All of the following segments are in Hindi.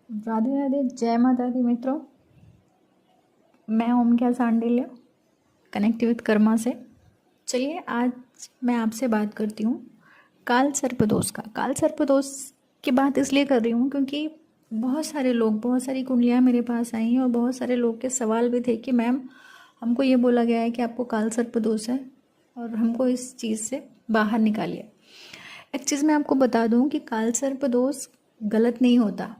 राधे राधे, जय माता दी मित्रों। मैं ओमख्या सांडिल्य, कनेक्ट विद कर्मा से। चलिए आज मैं आपसे बात करती हूँ काल सर्पदोष का। काल सर्पदोष की बात इसलिए कर रही हूँ क्योंकि बहुत सारे लोग, बहुत सारी कुंडलियाँ मेरे पास आई हैं और बहुत सारे लोग के सवाल भी थे कि मैम हमको ये बोला गया है कि आपको काल सर्पदोष है और हमको इस चीज़ से बाहर निकालिए। एक चीज़ मैं आपको बता दूँ कि काल सर्पदोष गलत नहीं होता,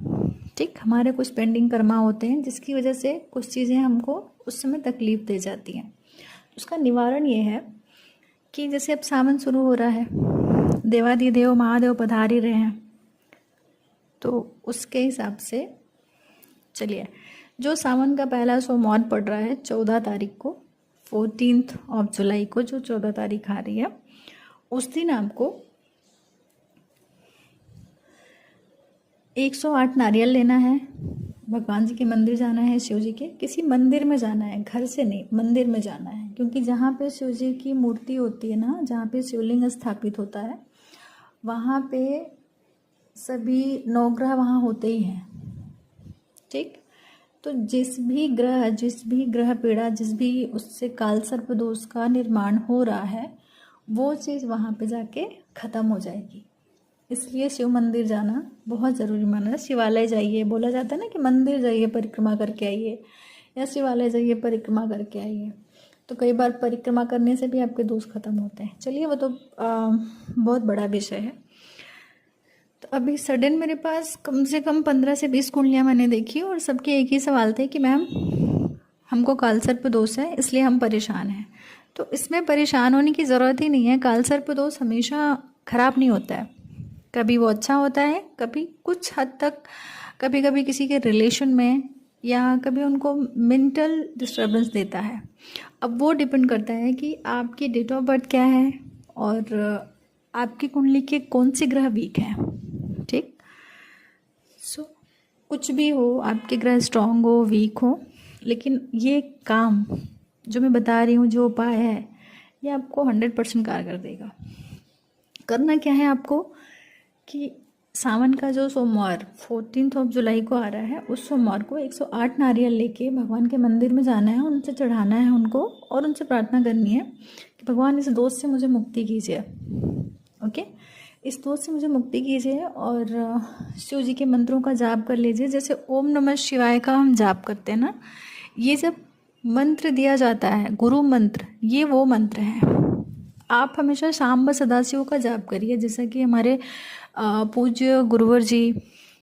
ठीक। हमारे कुछ पेंडिंग कर्मा होते हैं जिसकी वजह से कुछ चीज़ें हमको उस समय तकलीफ दे जाती हैं। उसका निवारण ये है कि जैसे अब सावन शुरू हो रहा है, देवाधिदेव महादेव पधार ही रहे हैं, तो उसके हिसाब से चलिए जो सावन का पहला सोमवार पड़ रहा है 14 तारीख को, 14 जुलाई को, जो 14 तारीख आ रही है, उस दिन आपको 108 नारियल लेना है, भगवान जी के मंदिर जाना है, शिव जी के किसी मंदिर में जाना है, घर से नहीं, मंदिर में जाना है। क्योंकि जहाँ पे शिव जी की मूर्ति होती है ना, जहाँ पे शिवलिंग स्थापित होता है, वहाँ पे सभी नवग्रह वहाँ होते ही हैं, ठीक। तो जिस भी ग्रह पीड़ा, जिस भी उससे काल सर्पदोष का निर्माण हो रहा है, वो चीज़ वहाँ पे जाके ख़त्म हो जाएगी। इसलिए शिव मंदिर जाना बहुत ज़रूरी माना है। शिवालय जाइए, बोला जाता है ना कि मंदिर जाइए परिक्रमा करके आइए, या शिवालय जाइए परिक्रमा करके आइए। तो कई बार परिक्रमा करने से भी आपके दोष खत्म होते हैं। चलिए वो तो बहुत बड़ा विषय है। तो अभी सडन मेरे पास कम से कम 15 से 20 कुंडलियाँ मैंने देखी और सबके एक ही सवाल थे कि मैम हमको काल सर्पदोष है, इसलिए हम परेशान हैं। तो इसमें परेशान होने की ज़रूरत ही नहीं है। काल सर्पदोष हमेशा ख़राब नहीं होता है, कभी वो अच्छा होता है, कभी कुछ हद तक, कभी कभी किसी के रिलेशन में, या कभी उनको मेंटल डिस्टर्बेंस देता है। अब वो डिपेंड करता है कि आपकी डेट ऑफ बर्थ क्या है और आपकी कुंडली के कौन से ग्रह वीक हैं, ठीक। सो कुछ भी हो, आपके ग्रह स्ट्रांग हो, वीक हो, लेकिन ये काम जो मैं बता रही हूँ, जो उपाय है, ये आपको 100% कारगर देगा। करना क्या है आपको कि सावन का जो सोमवार 14 जुलाई को आ रहा है, उस सोमवार को 108 नारियल लेके भगवान के मंदिर में जाना है, उनसे चढ़ाना है उनको, और उनसे प्रार्थना करनी है कि भगवान इस दोष से मुझे मुक्ति कीजिए। ओके, इस दोष से मुझे मुक्ति कीजिए। और शिव जी के मंत्रों का जाप कर लीजिए। जैसे ओम नमः शिवाय का हम जाप करते हैं ना, ये जब मंत्र दिया जाता है, गुरु मंत्र, ये वो मंत्र है। आप हमेशा शाम व सदाशिव का जाप करिए, जैसा कि हमारे पूज्य गुरुवर जी